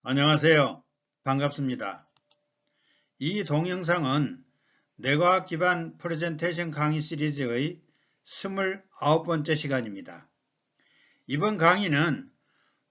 안녕하세요. 반갑습니다. 이 동영상은 뇌과학 기반 프레젠테이션 강의 시리즈의 29번째 시간입니다. 이번 강의는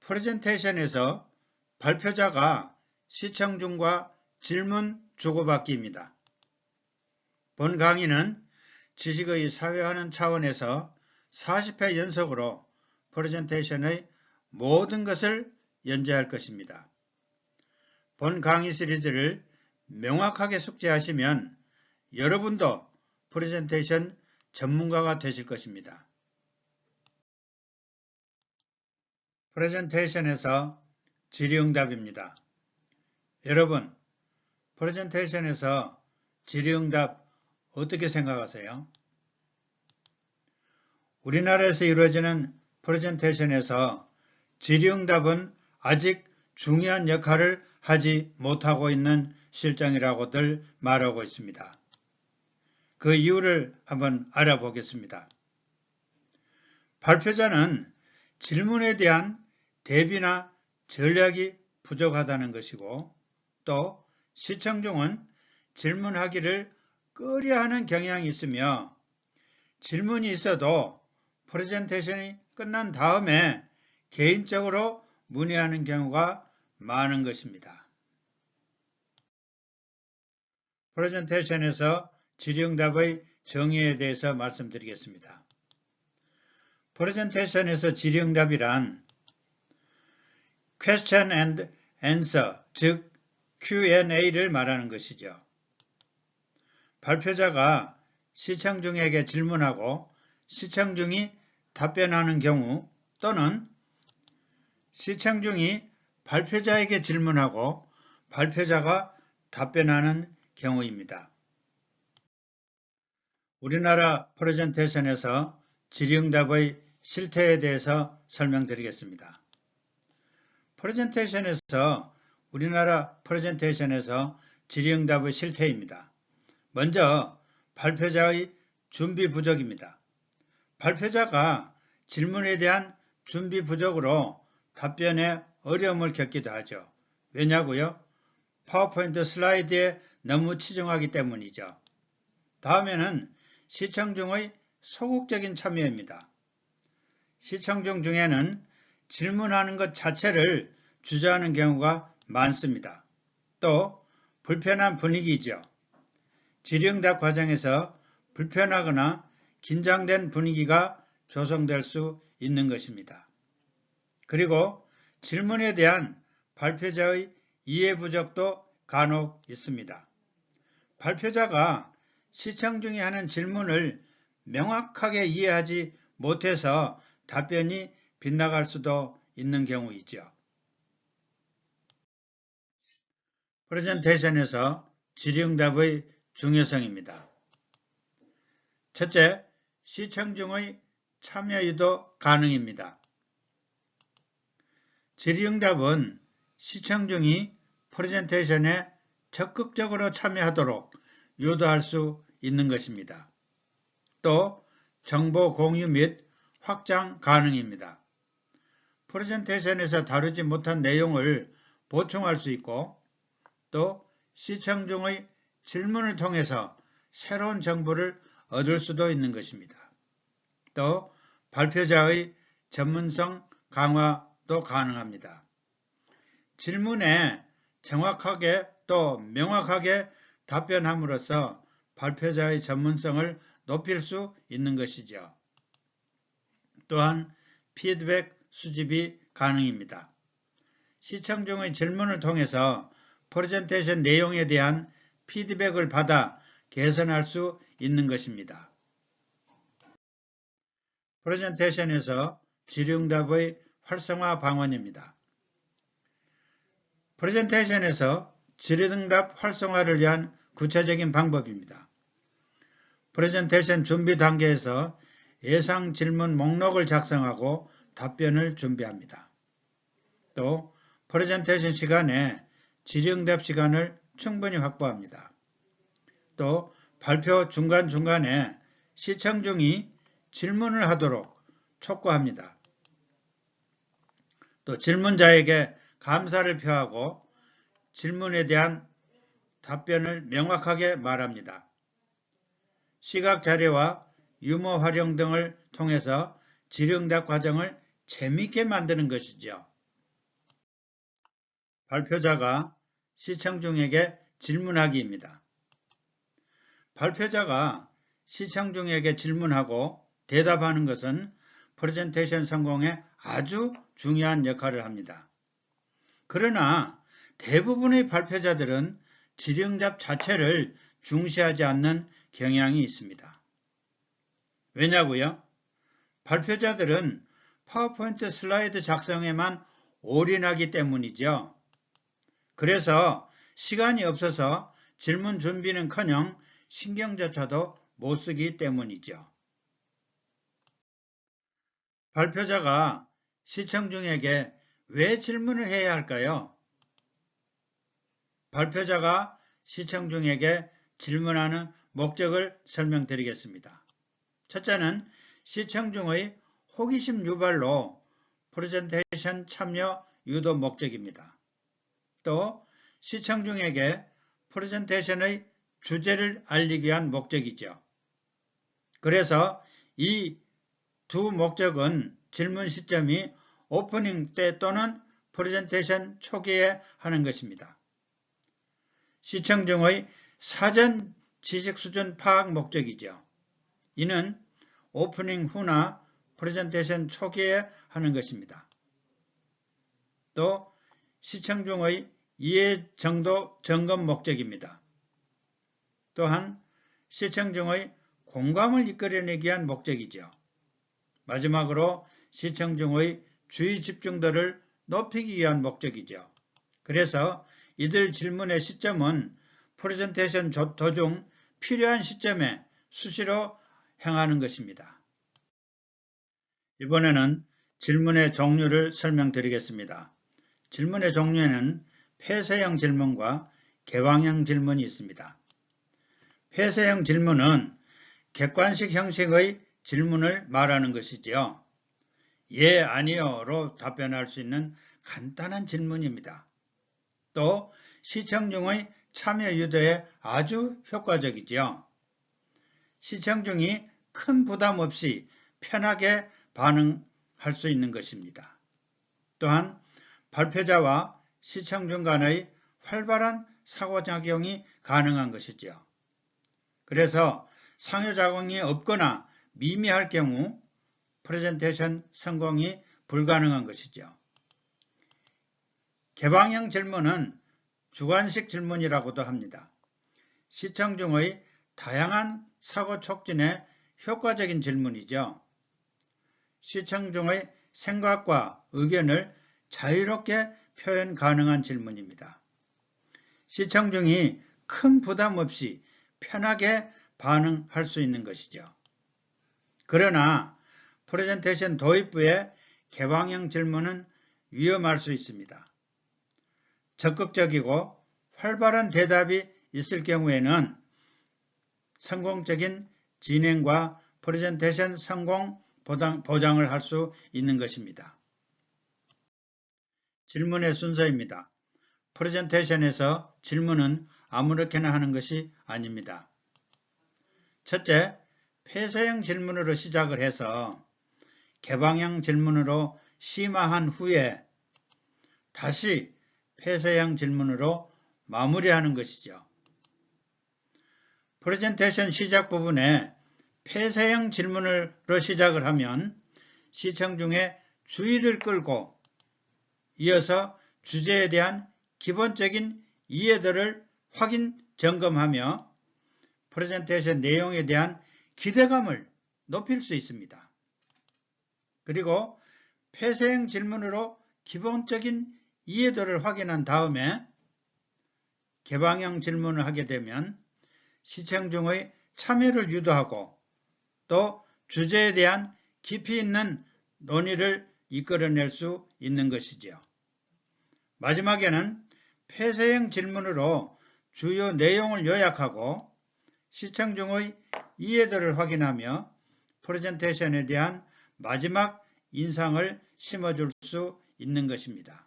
프레젠테이션에서 발표자가 시청중과 질문 주고받기입니다. 본 강의는 지식의 사회화하는 차원에서 40회 연속으로 프레젠테이션의 모든 것을 연재할 것입니다. 본 강의 시리즈를 명확하게 숙지하시면 여러분도 프레젠테이션 전문가가 되실 것입니다. 프레젠테이션에서 질의응답입니다. 여러분, 프레젠테이션에서 질의응답 어떻게 생각하세요? 우리나라에서 이루어지는 프레젠테이션에서 질의응답은 아직 중요한 역할을 하지 못하고 있는 실정이라고들 말하고 있습니다. 그 이유를 한번 알아보겠습니다. 발표자는 질문에 대한 대비나 전략이 부족하다는 것이고, 또 시청중은 질문하기를 꺼려하는 경향이 있으며, 질문이 있어도 프레젠테이션이 끝난 다음에 개인적으로 문의하는 경우가 많은 것입니다. 프레젠테이션에서 질의응답의 정의에 대해서 말씀드리겠습니다. 프레젠테이션에서 질의응답이란 question and answer, 즉 Q&A를 말하는 것이죠. 발표자가 시청중에게 질문하고 시청중이 답변하는 경우, 또는 시청중이 발표자에게 질문하고 발표자가 답변하는 경우입니다. 우리나라 프레젠테이션에서 질의응답의 실태에 대해서 설명드리겠습니다. 우리나라 프레젠테이션에서 질의응답의 실태입니다. 먼저 발표자의 준비 부족입니다. 발표자가 질문에 대한 준비 부족으로 답변에 어려움을 겪기도 하죠. 왜냐고요? 파워포인트 슬라이드에 너무 치중하기 때문이죠. 다음에는 시청중의 소극적인 참여입니다. 시청중 중에는 질문하는 것 자체를 주저하는 경우가 많습니다. 또 불편한 분위기죠. 질의응답 과정에서 불편하거나 긴장된 분위기가 조성될 수 있는 것입니다. 그리고 질문에 대한 발표자의 이해 부족도 간혹 있습니다. 발표자가 시청중이 하는 질문을 명확하게 이해하지 못해서 답변이 빗나갈 수도 있는 경우이죠. 프레젠테이션에서 질의응답의 중요성입니다. 첫째, 시청중의 참여유도 가능입니다. 질의응답은 시청중이 프레젠테이션에 적극적으로 참여하도록 유도할 수 있는 것입니다. 또 정보 공유 및 확장 가능입니다. 프레젠테이션에서 다루지 못한 내용을 보충할 수 있고, 또 시청중의 질문을 통해서 새로운 정보를 얻을 수도 있는 것입니다. 또 발표자의 전문성 강화도 가능합니다. 질문에 정확하게 또 명확하게 답변함으로써 발표자의 전문성을 높일 수 있는 것이죠. 또한 피드백 수집이 가능합니다. 시청중의 질문을 통해서 프레젠테이션 내용에 대한 피드백을 받아 개선할 수 있는 것입니다. 프레젠테이션에서 질의응답의 활성화 방안입니다. 프레젠테이션에서 질의응답 활성화를 위한 구체적인 방법입니다. 프레젠테이션 준비 단계에서 예상 질문 목록을 작성하고 답변을 준비합니다. 또 프레젠테이션 시간에 질의응답 시간을 충분히 확보합니다. 또 발표 중간중간에 시청중이 질문을 하도록 촉구합니다. 또 질문자에게 감사를 표하고 질문에 대한 답변을 명확하게 말합니다. 시각 자료와 유머 활용 등을 통해서 질의응답 과정을 재미있게 만드는 것이죠. 발표자가 시청중에게 질문하기입니다. 발표자가 시청중에게 질문하고 대답하는 것은 프레젠테이션 성공에 아주 중요한 역할을 합니다. 그러나 대부분의 발표자들은 질의응답 자체를 중시하지 않는 경향이 있습니다. 왜냐고요? 발표자들은 파워포인트 슬라이드 작성에만 올인하기 때문이죠. 그래서 시간이 없어서 질문 준비는커녕 신경조차도 못 쓰기 때문이죠. 발표자가 시청중에게 왜 질문을 해야 할까요? 발표자가 시청중에게 질문하는 목적을 설명드리겠습니다. 첫째는 시청중의 호기심 유발로 프레젠테이션 참여 유도 목적입니다. 또 시청중에게 프레젠테이션의 주제를 알리기 위한 목적이죠. 그래서 이 두 목적은 질문 시점이 오프닝 때 또는 프레젠테이션 초기에 하는 것입니다. 시청중의 사전 지식 수준 파악 목적이죠. 이는 오프닝 후나 프레젠테이션 초기에 하는 것입니다. 또 시청중의 이해 정도 점검 목적입니다. 또한 시청중의 공감을 이끌어내기 위한 목적이죠. 마지막으로 시청중의 주의 집중도를 높이기 위한 목적이죠. 그래서 이들 질문의 시점은 프레젠테이션 도중 필요한 시점에 수시로 행하는 것입니다. 이번에는 질문의 종류를 설명드리겠습니다. 질문의 종류에는 폐쇄형 질문과 개방형 질문이 있습니다. 폐쇄형 질문은 객관식 형식의 질문을 말하는 것이지요. 예, 아니요로 답변할 수 있는 간단한 질문입니다. 또 시청중의 참여 유도에 아주 효과적이죠. 시청중이 큰 부담 없이 편하게 반응할 수 있는 것입니다. 또한 발표자와 시청중 간의 활발한 상호작용이 가능한 것이죠. 그래서 상호작용이 없거나 미미할 경우 프레젠테이션 성공이 불가능한 것이죠. 개방형 질문은 주관식 질문이라고도 합니다. 시청중의 다양한 사고 촉진에 효과적인 질문이죠. 시청중의 생각과 의견을 자유롭게 표현 가능한 질문입니다. 시청중이 큰 부담 없이 편하게 반응할 수 있는 것이죠. 그러나 프레젠테이션 도입부의 개방형 질문은 위험할 수 있습니다. 적극적이고 활발한 대답이 있을 경우에는 성공적인 진행과 프레젠테이션 성공 보장을 할 수 있는 것입니다. 질문의 순서입니다. 프레젠테이션에서 질문은 아무렇게나 하는 것이 아닙니다. 첫째, 폐쇄형 질문으로 시작을 해서 개방형 질문으로 심화한 후에 다시 폐쇄형 질문으로 마무리하는 것이죠. 프레젠테이션 시작 부분에 폐쇄형 질문으로 시작을 하면 시청중의 주의를 끌고 이어서 주제에 대한 기본적인 이해도를 확인 점검하며 프레젠테이션 내용에 대한 기대감을 높일 수 있습니다. 그리고 폐쇄형 질문으로 기본적인 이해도를 확인한 다음에 개방형 질문을 하게 되면 시청중의 참여를 유도하고 또 주제에 대한 깊이 있는 논의를 이끌어낼 수 있는 것이지요. 마지막에는 폐쇄형 질문으로 주요 내용을 요약하고 시청중의 이해도를 확인하며 프레젠테이션에 대한 마지막 인상을 심어줄 수 있는 것입니다.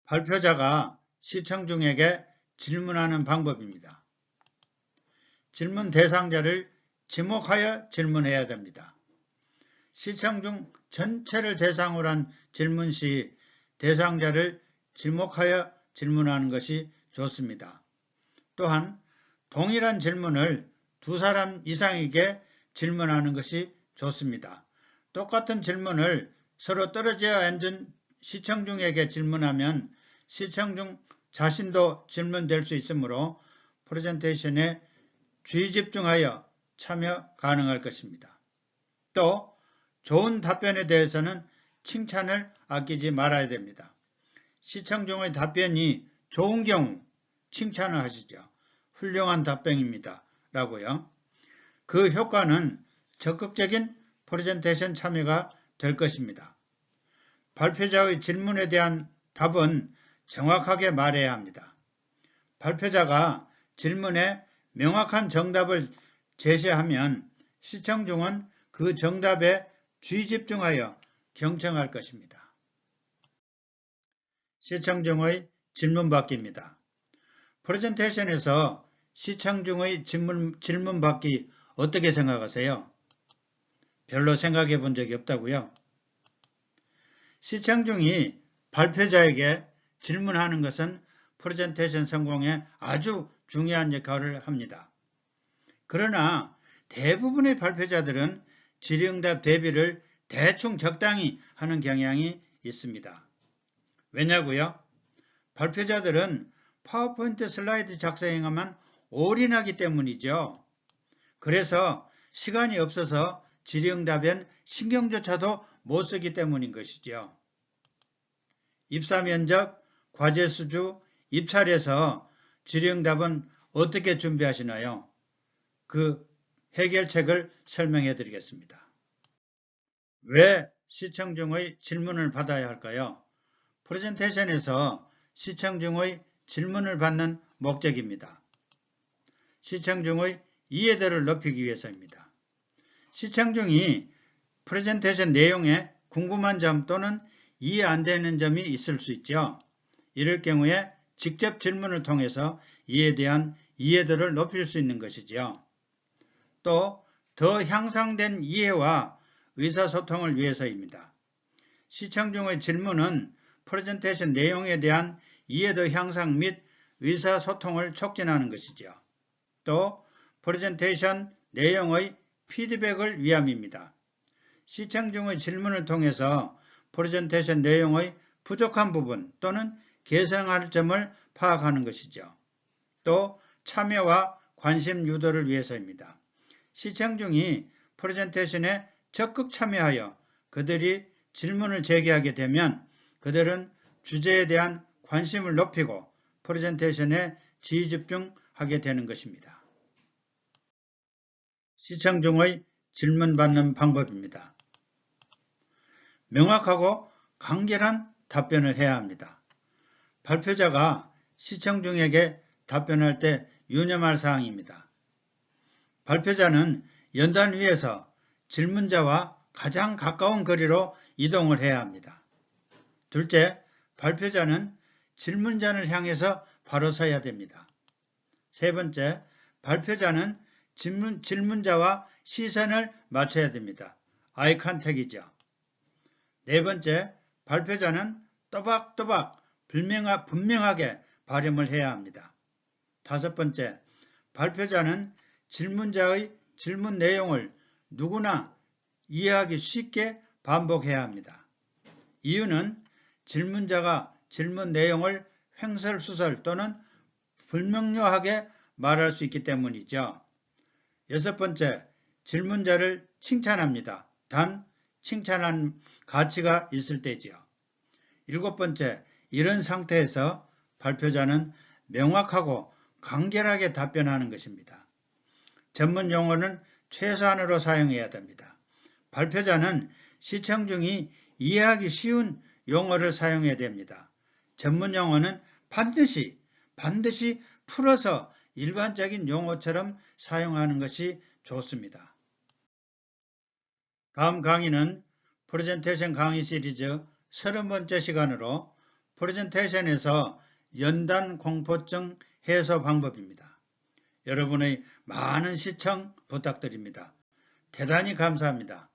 발표자가 시청중에게 질문하는 방법입니다. 질문 대상자를 지목하여 질문해야 됩니다. 시청중 전체를 대상으로 한 질문 시 대상자를 지목하여 질문하는 것이 좋습니다. 또한 동일한 질문을 두 사람 이상에게 질문하는 것이 좋습니다. 똑같은 질문을 서로 떨어져 앉은 시청중에게 질문하면 시청중 자신도 질문될 수 있으므로 프레젠테이션에 주의 집중하여 참여 가능할 것입니다. 또 좋은 답변에 대해서는 칭찬을 아끼지 말아야 됩니다. 시청중의 답변이 좋은 경우 칭찬을 하시죠. 훌륭한 답변입니다. 라고요. 그 효과는 적극적인 프레젠테이션 참여가 될 것입니다. 발표자의 질문에 대한 답은 정확하게 말해야 합니다. 발표자가 질문에 명확한 정답을 제시하면 시청중은 그 정답에 주의 집중하여 경청할 것입니다. 시청중의 질문받기입니다. 프레젠테이션에서 시청중의 질문받기 어떻게 생각하세요? 별로 생각해 본 적이 없다고요? 시청중이 발표자에게 질문하는 것은 프레젠테이션 성공에 아주 중요한 역할을 합니다. 그러나 대부분의 발표자들은 질의응답 대비를 대충 적당히 하는 경향이 있습니다. 왜냐고요? 발표자들은 파워포인트 슬라이드 작성에만 올인하기 때문이죠. 그래서 시간이 없어서 질의응답엔 신경조차도 못 쓰기 때문인 것이죠. 입사면접, 과제수주, 입찰에서 질의응답은 어떻게 준비하시나요? 그 해결책을 설명해 드리겠습니다. 왜 시청중의 질문을 받아야 할까요? 프레젠테이션에서 시청중의 질문을 받는 목적입니다. 시청중의 이해도를 높이기 위해서입니다. 시청중이 프레젠테이션 내용에 궁금한 점 또는 이해 안 되는 점이 있을 수 있죠. 이럴 경우에 직접 질문을 통해서 이에 대한 이해도를 높일 수 있는 것이죠. 또 더 향상된 이해와 의사소통을 위해서입니다. 시청중의 질문은 프레젠테이션 내용에 대한 이해도 향상 및 의사소통을 촉진하는 것이죠. 또 프레젠테이션 내용의 피드백을 위함입니다. 시청중의 질문을 통해서 프레젠테이션 내용의 부족한 부분 또는 개선할 점을 파악하는 것이죠. 또 참여와 관심 유도를 위해서입니다. 시청중이 프레젠테이션에 적극 참여하여 그들이 질문을 제기하게 되면 그들은 주제에 대한 관심을 높이고 프레젠테이션에 지휘 집중하게 되는 것입니다. 시청중의 질문받는 방법입니다. 명확하고 간결한 답변을 해야 합니다. 발표자가 시청중에게 답변할 때 유념할 사항입니다. 발표자는 연단 위에서 질문자와 가장 가까운 거리로 이동을 해야 합니다. 둘째, 발표자는 질문자를 향해서 바로 서야 됩니다. 세 번째, 발표자는 질문자와 시선을 맞춰야 됩니다. 아이 컨택이죠. 네 번째, 발표자는 또박또박 분명하게 발음을 해야 합니다. 다섯 번째, 발표자는 질문자의 질문 내용을 누구나 이해하기 쉽게 반복해야 합니다. 이유는 질문자가 질문 내용을 횡설수설 또는 불명료하게 말할 수 있기 때문이죠. 여섯 번째, 질문자를 칭찬합니다. 단 칭찬한 가치가 있을 때지요. 일곱 번째, 이런 상태에서 발표자는 명확하고 간결하게 답변하는 것입니다. 전문 용어는 최소한으로 사용해야 됩니다. 발표자는 시청중이 이해하기 쉬운 용어를 사용해야 됩니다. 전문 용어는 반드시 풀어서 일반적인 용어처럼 사용하는 것이 좋습니다. 다음 강의는 프레젠테이션 강의 시리즈 30번째 시간으로 프레젠테이션에서 연단 공포증 해소 방법입니다. 여러분의 많은 시청 부탁드립니다. 대단히 감사합니다.